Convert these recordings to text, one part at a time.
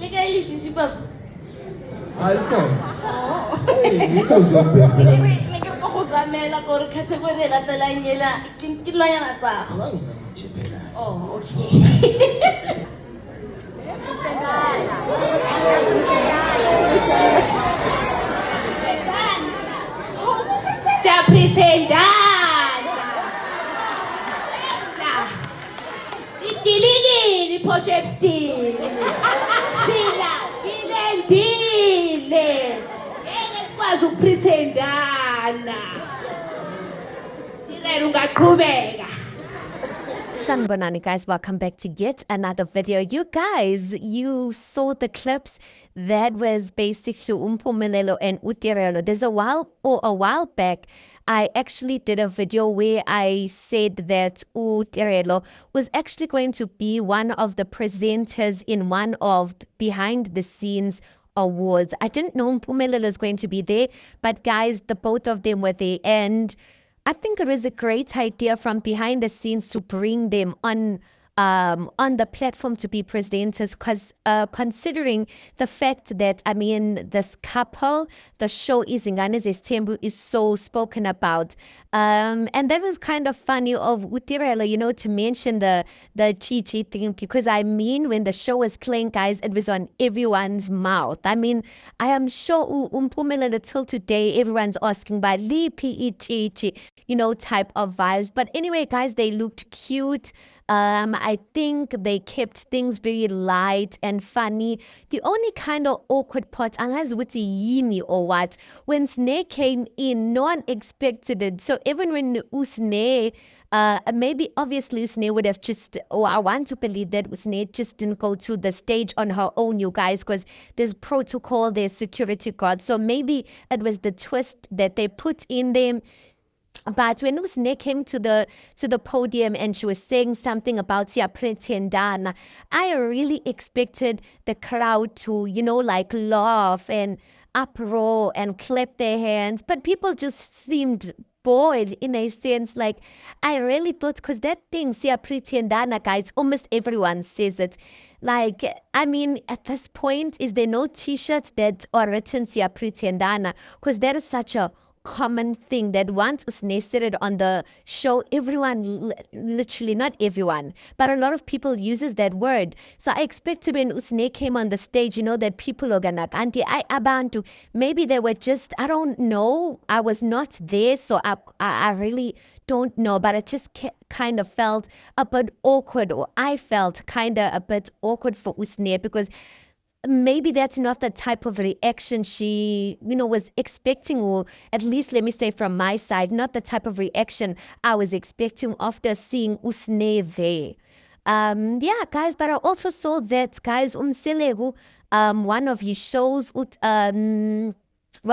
Lekai litšitše papa. Alto. Hey, ikaw zombie. Ne ke pa go zamela gore category e latelang ela ke dilwanyana tsago. Angizama nje Oh, okay. Siyapretendana. Itilingile iphosho ebustini. Sina ilendile. Ngeke sikwazi ukupretendana. Tirelo ungaqhubeka. Sanibonani guys, welcome back to yet another video. You guys, you saw the clips. That was basically Mpumelelo and Tirelo. There's a while back, I actually did a video where I said that Tirelo was actually going to be one of the presenters in one of behind the scenes awards. I didn't know Mpumelelo was going to be there, but guys, the both of them were there, and I think it was a great idea from behind the scenes to bring them on the platform to be presenters, because considering the fact that this couple, the show Izingane Zestembu, is so spoken about, and that was kind of funny of Tirelo, to mention the Chi thing, because when the show was playing, guys, it was on everyone's mouth. I am sure Mpumelelo till today everyone's asking by Lipi Chi, type of vibes. But anyway, guys, they looked cute. I think they kept things very light and funny. The only kind of awkward part, unless with Yimi or what, when Snake came in, no one expected it. So even when Usne, maybe obviously Usne would have just, or I want to believe that Usne just didn't go to the stage on her own, you guys, because there's protocol, there's security guards. So maybe it was the twist that they put in them. But when Usne came to the podium and she was saying something about Pretendana, I really expected the crowd to, laugh and uproar and clap their hands. But people just seemed bored in a sense. Like, I really thought, because that thing, Pretendana, guys, almost everyone says it. Like, at this point, is there no t-shirts that are written Pretendana? Because that is such a common thing that once Usne said it on the show, everyone, literally not everyone, but a lot of people uses that word. So I expected when Usne came on the stage, that people are gonna anti I abantu. Maybe they were just, I don't know. I was not there, so I really don't know, but it just kind of felt a bit awkward, or I felt kind of a bit awkward for Usne, because maybe that's not the type of reaction she, was expecting, or at least let me say from my side, not the type of reaction I was expecting after seeing Usne there. Yeah, guys, but I also saw that, guys, Umselegu, one of his shows, what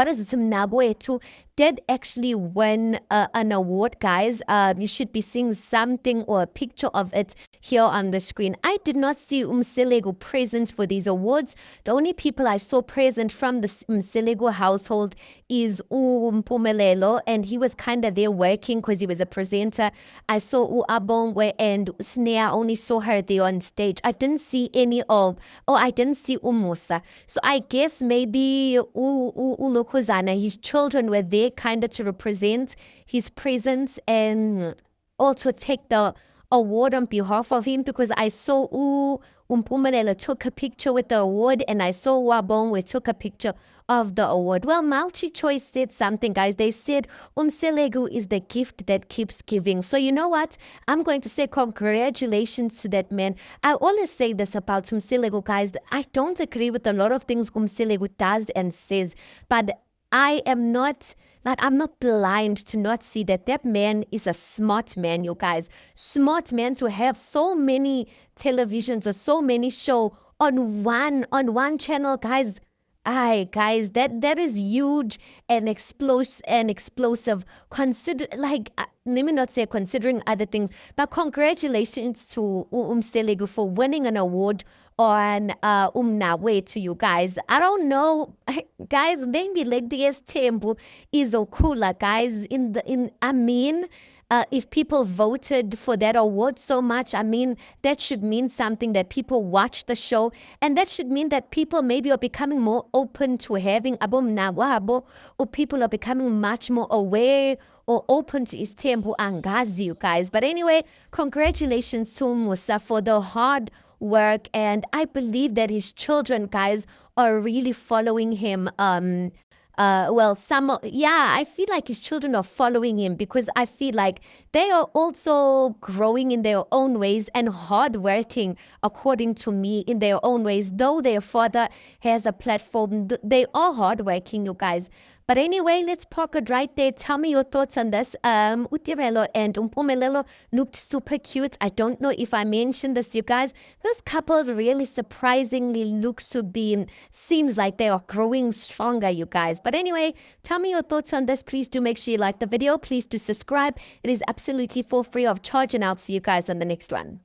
is it, Mnabwetu, did actually win an award, guys. You should be seeing something or a picture of it here on the screen. I did not see Umselego present for these awards. The only people I saw present from the Umselego household is Mpumelelo, and he was kind of there working because he was a presenter. I saw Abongwe and Snea, only saw her there on stage. I didn't see I didn't see Umusa. So I guess maybe Ulokozana, his children were there kind of to represent his presence and also take the award on behalf of him, because I saw Mpumelelo took a picture with the award, and I saw Wabongwe took a picture of the award. Well, Multi-Choice said something, guys. They said Umselegu is the gift that keeps giving. So you know what? I'm going to say congratulations to that man. I always say this about Umselegu, guys. I don't agree with a lot of things Umselegu does and says, but I am not, like, I'm not blind to not see that that man is a smart man, you guys. Smart man to have so many televisions or so many show on one channel, guys. Aye, guys, that is huge and explosive. Consider, like, let me not say considering other things, but congratulations to Umselegu for winning an award on Umnawe to you guys. I don't know, guys, maybe like the Tembu is Okula, guys. if people voted for that award so much, I mean, that should mean something, that people watch the show, and that should mean that people maybe are becoming more open to having abomnawabo, or people are becoming much more aware or open to istembu angazi, you guys. But anyway, congratulations to Musa for the hard work, and I believe that his children, guys, are really following him. Well, yeah, I feel like his children are following him because I feel like they are also growing in their own ways and hardworking, according to me, in their own ways. Though their father has a platform, they are hardworking, you guys. But anyway, let's park it right there. Tell me your thoughts on this. Tirelo and Mpumelelo looked super cute. I don't know if I mentioned this, you guys. This couple really surprisingly looks to be, seems like they are growing stronger, you guys. But anyway, tell me your thoughts on this. Please do make sure you like the video. Please do subscribe. It is absolutely for free of charge, and I'll see you guys on the next one.